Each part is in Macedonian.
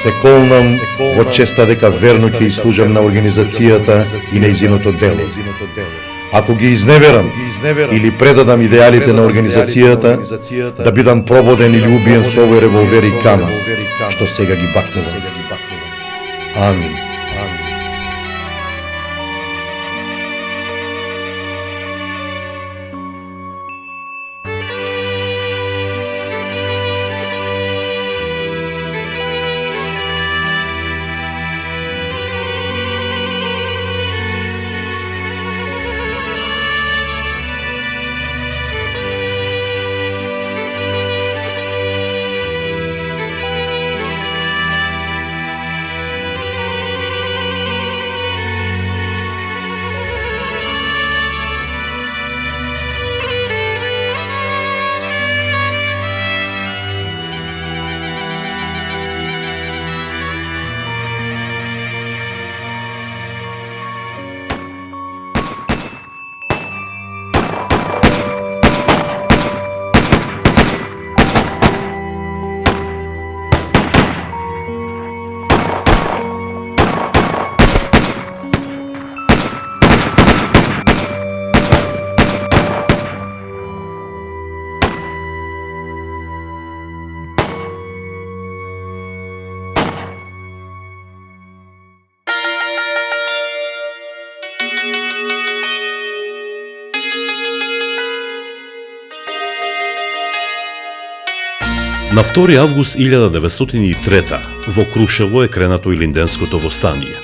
Се колнам во честа дека верно ќе служам на организацијата и нејзиното дело. Ако ги изневерам или предадам идеалите на организацијата, да бидам прободен или убиен со овој револвер и кама, што сега ги бакнувам. Амин. На 2 август 1903 во Крушево е кренато Илинденското востание.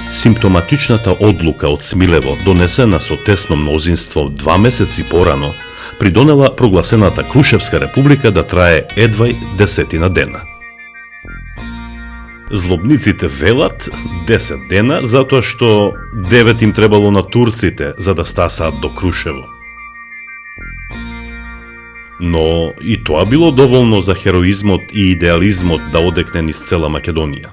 Симптоматичната одлука од Смилево, донесена со тесно мнозинство 2 месеци порано, придонела прогласената Крушевска република да трае едва 10 дена. Злобниците велат 10 дена затоа што 9 им требало на турците за да стасаат до Крушево. Но и тоа било доволно за хероизмот и идеализмот да одекне низ цела Македонија.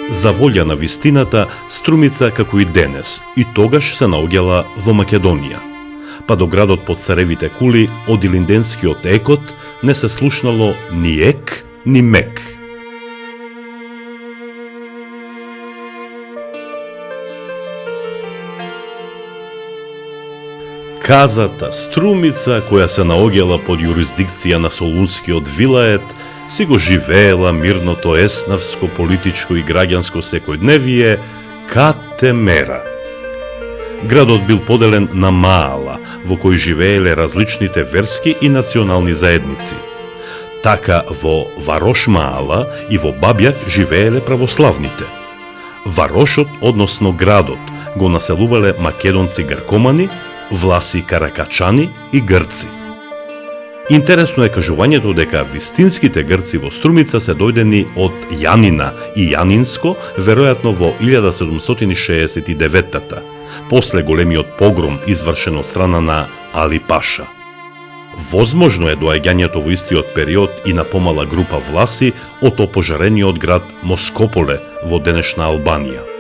За волја на вистината, Струмица како и денес, и тогаш се наоѓала во Македонија. Па до градот под царевите кули од Илинденскиот екот не се слушнало ни ек, ни мек. Казата Струмица, која се наоѓала под јурисдикција на Солунскиот вилает, си го живеела мирното еснавско, политичко и граѓанско секојдневие Катемера. Градот бил поделен на маала, во кој живееле различните верски и национални заедници. Така во Варош маала и во Бабјак живееле православните. Варошот, односно градот, го населувале македонци гаркомани, власи каракачани и грци. Интересно е кажувањето дека вистинските грци во Струмица се дојдени од Јанина и Јанинско, веројатно во 1769-та, после големиот погром извршен од страна на Али Паша. Возможно е доаѓањето во истиот период и на помала група власи од опожарениот град Москополе во денешна Албанија.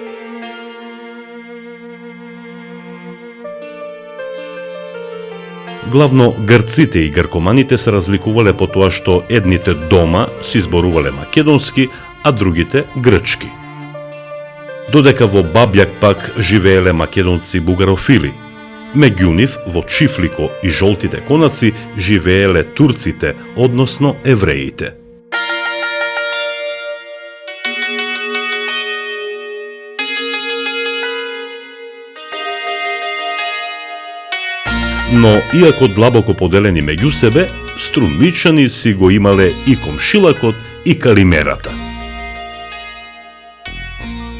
Главно грците и гркоманите се разликувале по тоа што едните дома си зборувале македонски, а другите грчки. Додека во Бабјак пак живееле македонци бугарофили. Меѓу нив во Чифлико и Жолтите конаци живееле турците, односно евреите. Но, иако длабоко поделени меѓу себе, струмичани си го имале и комшилакот и калимерата.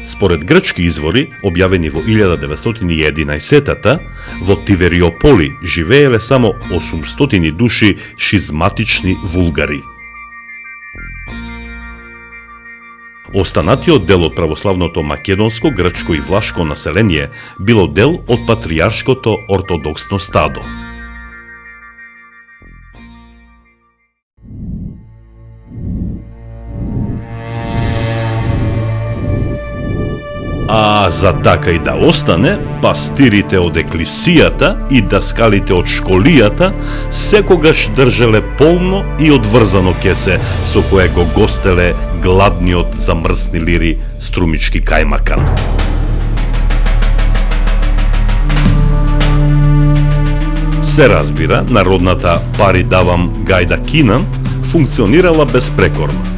Според грчки извори, објавени во 1911-та, во Тивериополи живееле само 800 души шизматични вулгари. Останатиот дел од православното македонско, грчко и влашко население било дел од патријаршкото ортодоксно стадо. А за така и да остане, пастирите од еклисијата и даскалите од школијата секогаш држеле полно и одврзано кесе со кое го гостеле гладниот замрсни лири струмички кајмакан. Се разбира, народната пари давам гајда кинам функционирала безпрекорно.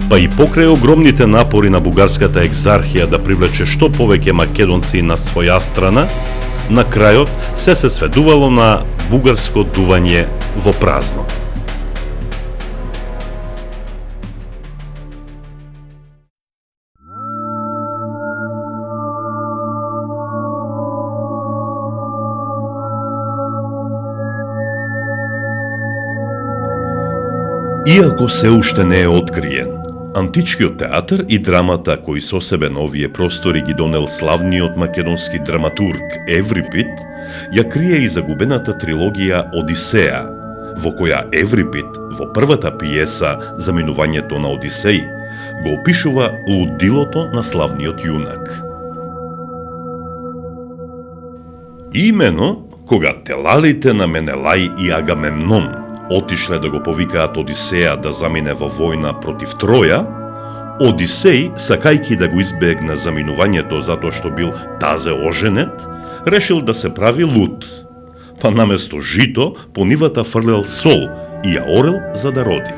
Па и покрај огромните напори на бугарската екзархија да привлече што повеќе македонци на своја страна, на крајот се сведувало на бугарско дување во празно. Иако се уште не е откриен, античкиот театар и драмата кои со себе на овие простори ги донел славниот македонски драматург Еврипид, ја крие и загубената трилогија Одисеја, во која Еврипид во првата пиеса Заминувањето на Одисеј го опишува лудилото на славниот јунак. Имено кога телалите на Менелај и Агамемнон отишле да го повикаат Одисеја да замине во војна против Троја, Одисеј, сакајки да го избегне заминувањето затоа што бил тазе оженет, решил да се прави луд. Па наместо жито, по нивата фрлел сол и ја орел за да роди.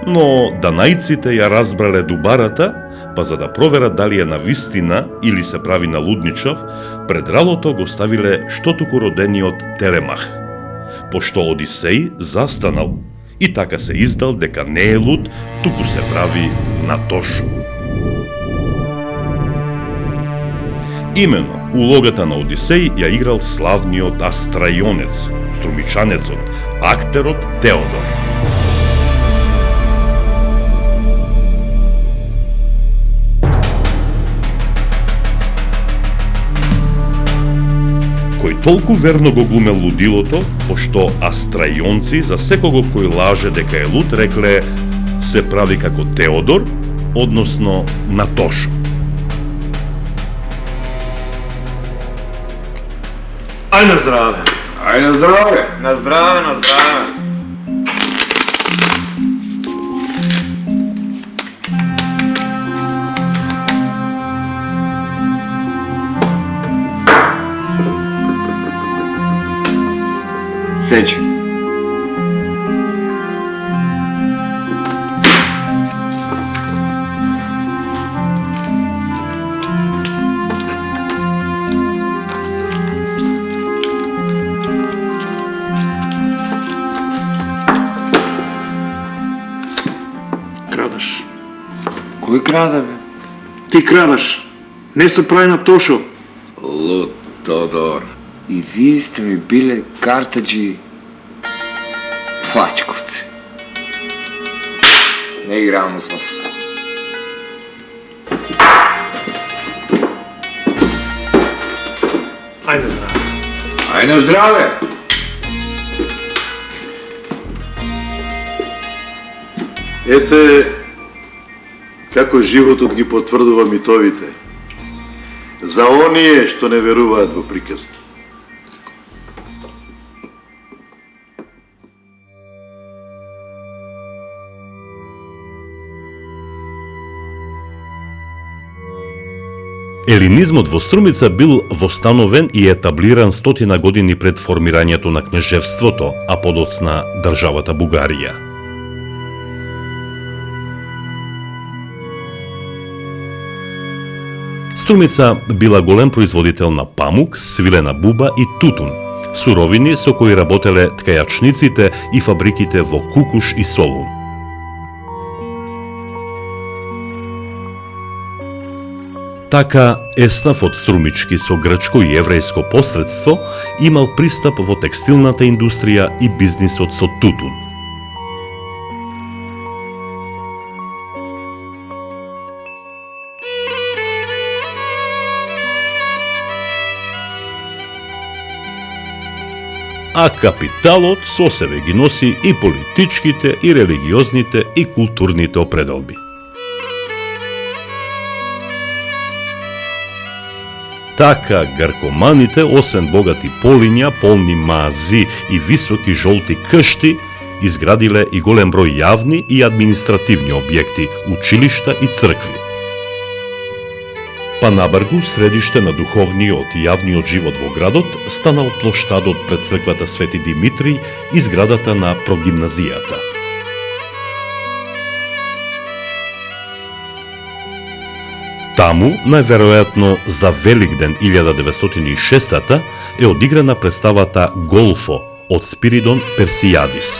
Но данајците ја разбрале дубарата, па за да проверат дали е на вистина или се прави на лудничав, пред ралото го ставиле штотуку родениот Телемах. Пошто Одисеј застанал и така се издал дека не е луд, туку се прави на Тошо. Имено, улогата на Одисеј ја играл славниот астрајонец, струмичанецот, актерот Теодор. Кој толку верно го глумел лудилото, пошто астрајонци за секого кој лаже дека е луд рекле се прави како Теодор, односно на Тошо. Ај на здраве! Ај на здраве! На здраве, на здраве! Седи. Крадаш. Кој краде, бе? Ти крадаш. Не се прави на Тошо. Луд Тодор. И вие сте ми биле картаджи плачковци. Не играvam с вас. Ај на здраве. Ај на здраве! Ете, како животот ги потврдува митовите. За оние што не веруваат во приказки. Елинизмот во Струмица бил востановен и етаблиран 100 години пред формирањето на кнежевството, а подоцна државата Бугарија. Струмица била голем производител на памук, свилена буба и тутун, суровини со кои работеле ткајачниците и фабриките во Кукуш и Солун. Така, Еснав од Струмички со грчко и еврејско посредство имал пристап во текстилната индустрија и бизнисот со тутун. А капиталот со себе ги носи и политичките, и религиозните, и културните определби. така гаркоманите, освен богати полиња, полни маази и високи жолти кшти, изградиле и голем број јавни и административни објекти, училишта и цркви. Панабргу, средиште на духовниот и јавниот живот во градот, станал плоштадот пред црквата Свети Димитри и зградата на прогимназијата. Таму, најверојатно за Великден 1906 е одиграна представата Голфо од Спиридон Персијадис.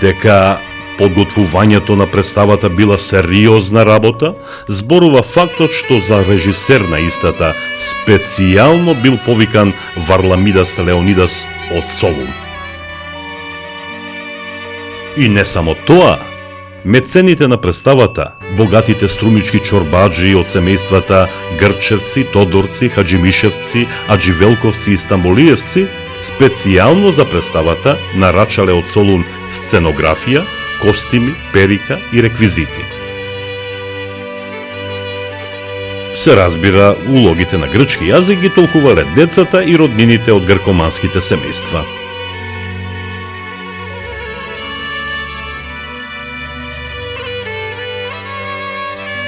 Дека подготвувањето на представата била сериозна работа, зборува фактот што за режисер на истата специјално бил повикан Варламидас Леонидас од Солун. И не само тоа, мецените на представата, богатите струмички чорбаджи од семејствата Грчевци, Тодорци, Хаджимишевци, Адживелковци и Стамболиевци, специјално за представата нарачале од Солун сценографија, костими, перика и реквизити. Се разбира, улогите на грчки јазик ги толкувале децата и роднините од гркоманските семејства.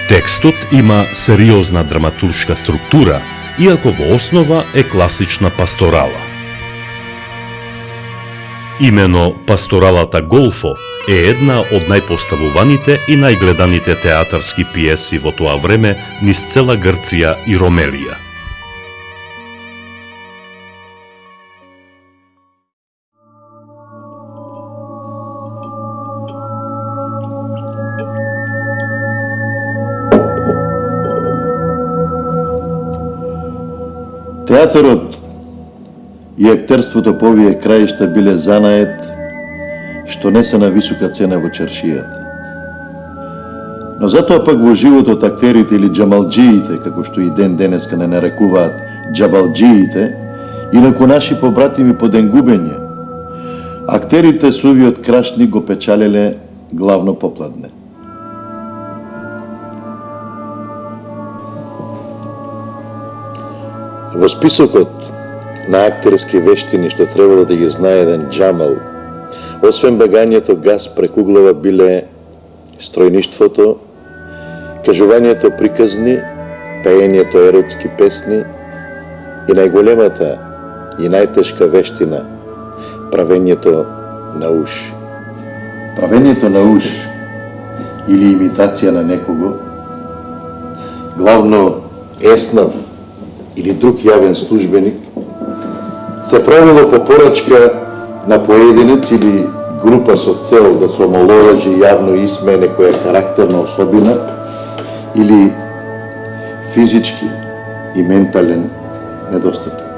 Текстот има сериозна драматуршка структура, иако во основа е класична пасторала. Имено пасторалата Голфо е една од најпоставуваните и најгледаните театарски пиеси во тоа време низ цела Грција и Ромелија. Театарот и актерството по овие краишта биле занаед што не се на висока цена во чаршијата. Но затоа пак во животот актерите или джамалџиите, како што и ден денеска не нарекуваат джабалџиите, инаку наши побратими по денгубење, актерите со овиот крашник го печалеле главно попладне. Во списокот на актерски вештини што требало да ги знае еден джамал, освен бегањето газ преку глава биле стројништвото, кажувањето приказни, пеењето еротски песни и најголемата и најтешка вештина, правењето на уш. Правењето на уш или имитација на некого, главно еснав или друг јавен службеник, се правило по порачка на поединец или група со цел да се омаловажи јавно исме некоја карактерна особина или физички и ментален недостаток.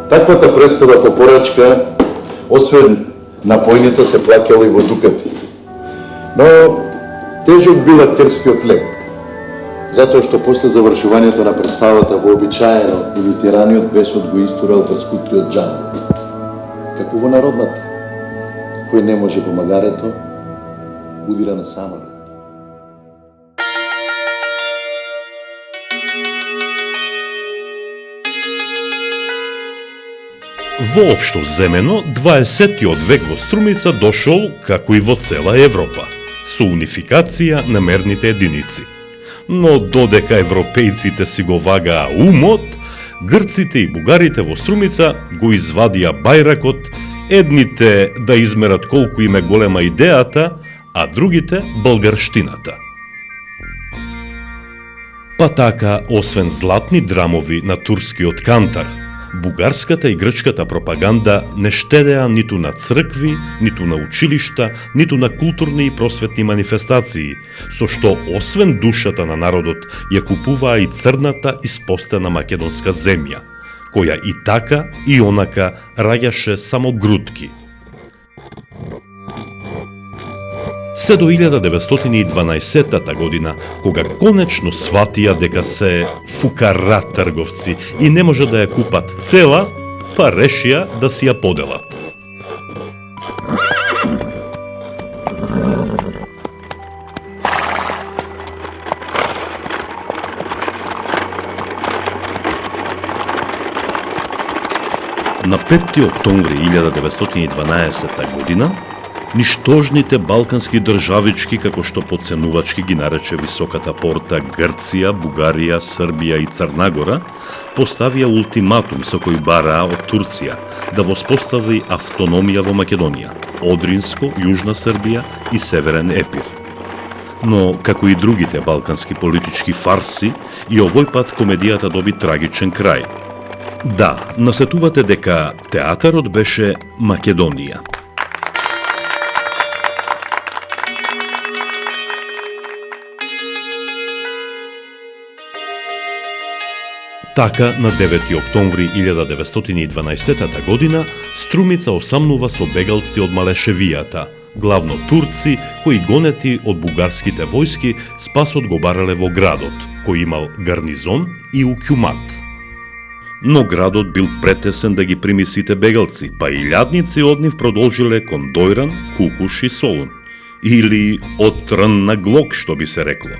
Таквата представа по порачка, освен на појница, се плаќала и во дукати. Но тежок бил актерскиот лек, затоа што после завршувањето на представата вообичаено имитираниот бесот го истурал прскутриот джамал. Како во народната, кој не може по магарето, удира на самарот. Воопшто земено, 20-тиот век во Струмица дошол, како и во цела Европа, со унификација на мерните единици. Но додека европејците си го вагаа умот, грците и бугарите во Струмица го извадија бајракот, едните да измерат колку им е голема идејата, а другите българштината. Па така, освен златни драмови на турскиот кантар, бугарската и грчката пропаганда не штедеа ниту на цркви, ниту на училишта, ниту на културни и просветни манифестации, со што освен душата на народот ја купуваа и црната испостена македонска земја, која и така и онака раѓаше само грудки. Се до 1912 година, кога конечно сватија дека се фукара трговци и не може да ја купат цела, па решија да си ја поделат. На 5 октомври 1912 година, ништожните балкански државички, како што подценувачки ги нарече Високата порта Грција, Бугарија, Србија и Црнагора, поставија ултиматум со кој бараа од Турција да воспостави автономија во Македонија, Одринско, Јужна Србија и Северен Епир. Но, како и другите балкански политички фарси, и овој пат комедијата доби трагичен крај. Да, насетувате дека театарот беше Македонија. Така, на 9 октомври 1912 година, Струмица осамнува со бегалци од Малешевијата, главно турци, кои гонети од бугарските војски, спасот го барале во градот, кој имал гарнизон и укјумат. Но градот бил претесен да ги прими сите бегалци, па илјадници од нив продолжиле кон Дојран, Кукуш и Солун, или од трн на глок, што би се рекло.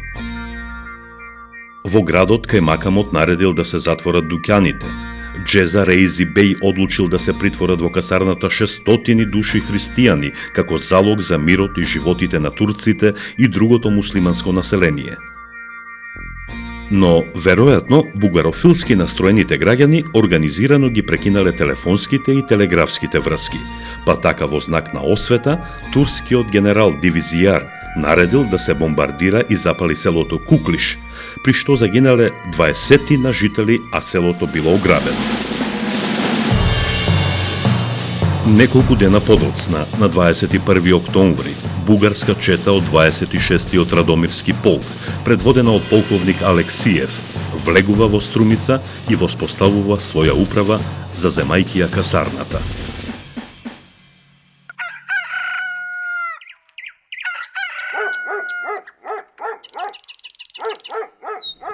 Во градот Кајмакамот наредил да се затворат дуќаните. Джеза Рейзи Беј одлучил да се притворат во касарната 600 души христијани, како залог за мирот и животите на турците и другото муслиманско население. Но, веројатно, бугарофилски настроените граѓани организирано ги прекинале телефонските и телеграфските врски, па така во знак на освета, турскиот генерал Дивизијар наредил да се бомбардира и запали селото Куклиш, при што загинале 20 на жители, а селото било ограбено. Неколку дена подоцна, на 21 октомври, бугарска чета од 26-тиот Радомирски полк, предводена од полковник Алексиев, влегува во Струмица и воспоставува своја управа, заземајќи ја касарната.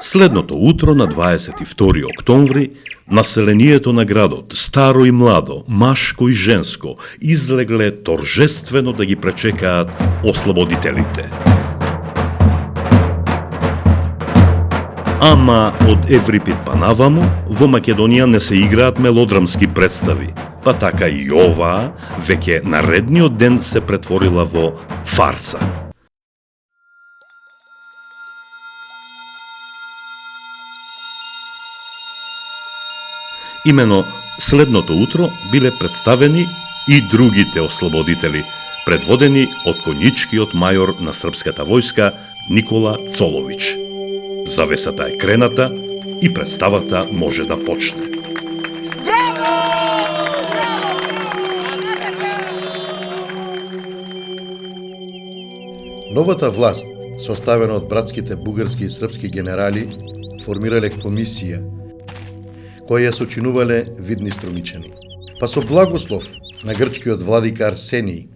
Следното утро на 22 октомври, населението на градот, старо и младо, машко и женско, излегле торжествено да ги пречекаат ослободителите. Ама од Еврипид па наваму, во Македонија не се играат мелодрамски представи, па така и оваа, веќе наредниот ден се претворила во фарса. Имено следното утро биле представени и другите ослободители, предводени од конјичкиот мајор на српската војска Никола Цолович. Завесата е крената и представата може да почне. Новата власт, составена од братските бугарски и српски генерали, формирале комисија, кои ја сочинувале видни струмичани. Па со благослов на грчкиот владика Арсений,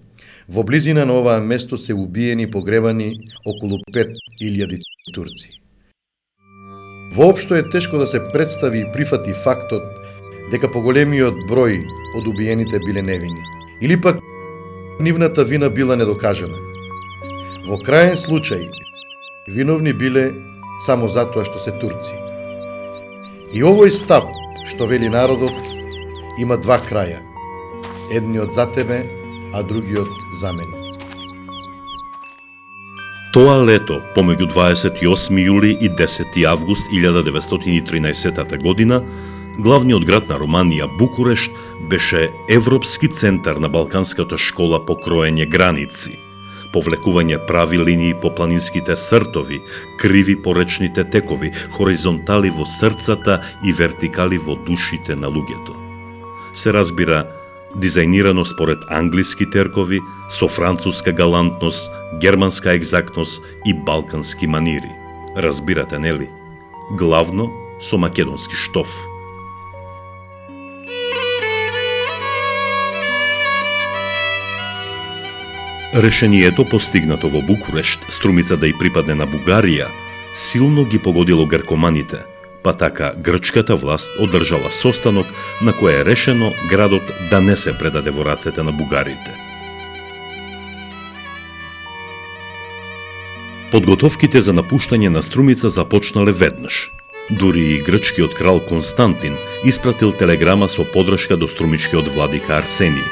во близина на оваа место се убиени и погребани околу 5000 турци. Воопшто е тешко да се представи и прифати фактот дека поголемиот број од убиените биле невини, или пак нивната вина била недокажана. Во краен случај, виновни биле само затоа што се турци. И овој став, што вели народот, има два краја. Едниот за тебе, а другиот за мене. Тоа лето, помеѓу 28 јули и 10 август 1913 година, главниот град на Романија, Букурешт, беше европски центар на балканската школа по кроење граници, повлекување прави линии по планинските сртови, криви по речните текови, хоризонтали во срцата и вертикали во душите на луѓето. Се разбира, дизајнирано според англиски теркови, со француска галантност, германска екзактност и балкански манири. Разбирате, нели? Главно со македонски штоф. Решението постигнато во Букурешт, Струмица да ја припадне на Бугарија, силно ги погодило гркоманите, па така грчката власт одржала состанок на кој е решено градот да не се предаде во рацете на бугарите. Подготовките за напуштање на Струмица започнале веднаш. Дури и грчкиот крал Константин испратил телеграма со подршка до струмичкиот владика Арсений.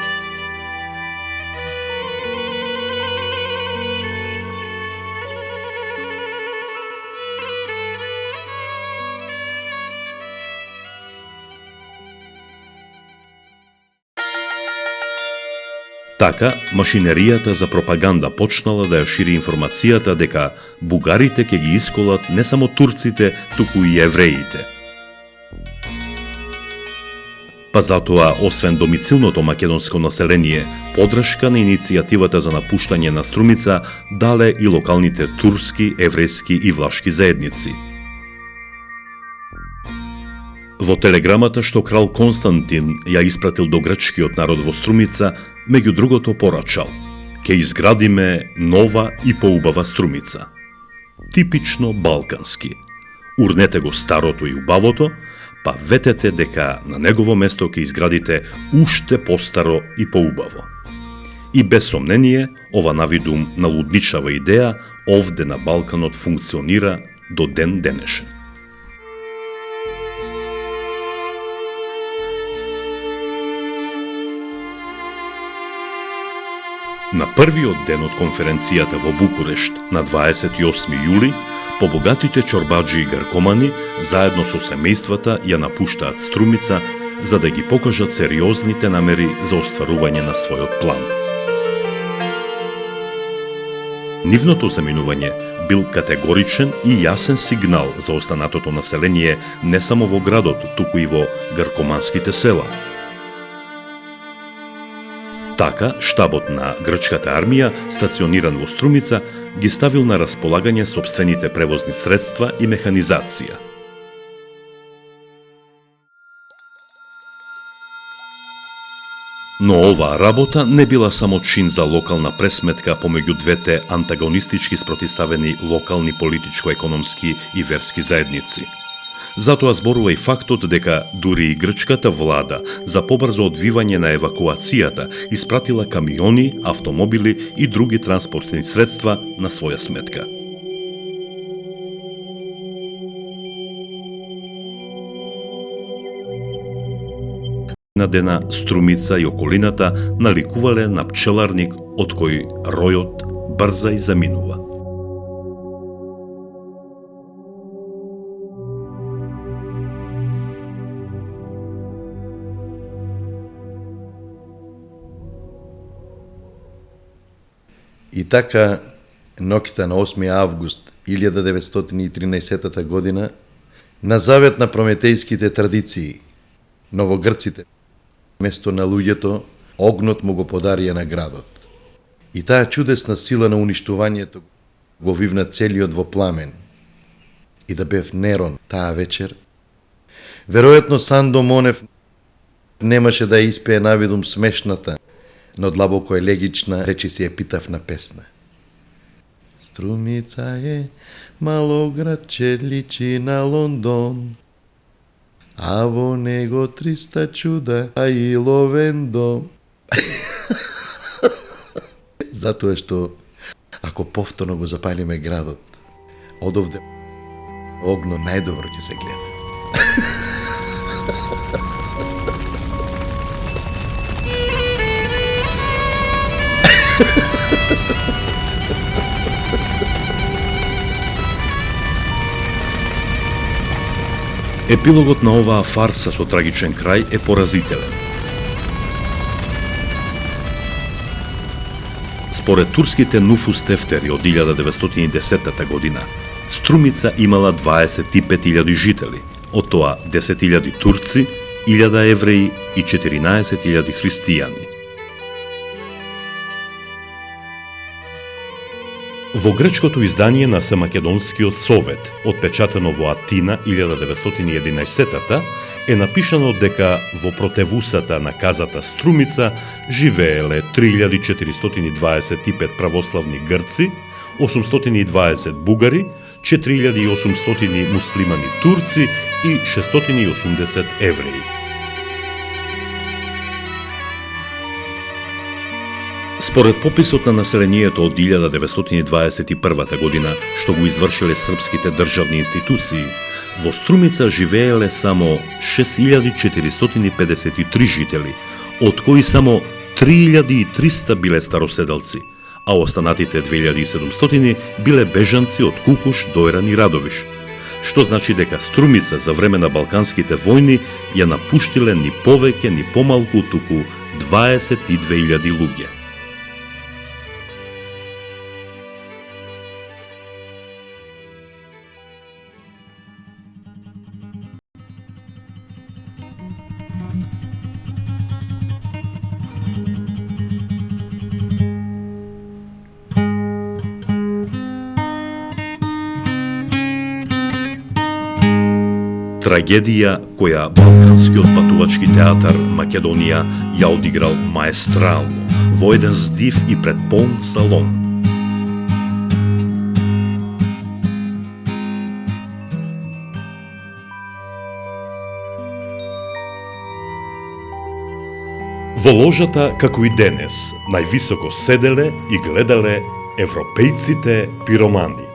Така, машинеријата за пропаганда почнала да ја шири информацијата дека бугарите ќе ги исколат не само турците, туку и евреите. Па затоа, освен домицилното македонско население, подршка на иницијативата за напуштање на Струмица дале и локалните турски, еврејски и влашки заедници. Во телеграмата што крал Константин ја испратил до грчкиот народ во Струмица, меѓу другото порачал: ќе изградиме нова и поубава Струмица. Типично балкански. Урнете го старото и убавото, па ветете дека на негово место ќе изградите уште постаро и поубаво. И без сомнение, ова навидум на лудничава идеја овде на Балканот функционира до ден денешен. На првиот ден од конференцијата во Букурешт на 28 јули, побогатите чорбаджи и гаркомани заедно со семејствата ја напуштаат Струмица за да ги покажат сериозните намери за остварување на својот план. Нивното заминување бил категоричен и јасен сигнал за останатото население не само во градот, туку и во гаркоманските села. Така, штабот на грчката армија, стациониран во Струмица, ги ставил на располагање сопствените превозни средства и механизација. Но оваа работа не била само чин за локална пресметка помеѓу двете антагонистички спротиставени локални политичко-економски и верски заедници. Затоа зборува и фактот дека дури и грчката влада за побрзо одвивање на евакуацијата испратила камиони, автомобили и други транспортни средства на своја сметка. На дена Струмица и околината наликувале на пчеларник од кој ројот брза и заминува. И така, ноќта на 8 август 1913 година, на завет на прометејските традиции, новогрците, место на луѓето, огнот му го подарија на градот. И таа чудесна сила на уништувањето го вивна целиот во пламен. И да бев Нерон таа вечер, веројатно Сандо Монев немаше да испее навидум смешната, но длабоко елегична речи си ја питавна песна. Струмица е мало градче, личи на Лондон, а во него 300 чуда, а и ловен дом. Затоа што, ако повторно го запалиме градот, одовде огно најдобро ќе се гледа. Епилогот на оваа фарса со трагичен крај е поразителен. Според турските Нуфус тефтери од 1910 година, Струмица имала 25.000 жители, од тоа 10.000 турци, 1.000 евреи и 14.000 христијани. Во грчкото издание на Македонскиот совет, отпечатано во Атина 1911, е напишано дека во противусата на казата Струмица живееле 3425 православни грци, 820 бугари, 4800 муслимани турци и 680 евреи. Според пописот на населението од 1921 година, што го извршиле српските државни институции, Во Струмица живееле само 6453 жители, од кои само 3300 биле староседалци, а останатите 2700 биле бежанци од Кукуш, Дојран и Радовиш, што значи дека Струмица за време на Балканските војни ја напуштиле ни повеќе ни помалку туку 22.000 луѓе. Трагедија која Балканскиот патувачки театар Македонија ја одиграл маестрално, во еден здив и пред полн салон. Во ложата, како и денес, највисоко седеле и гледале европејците пиромани.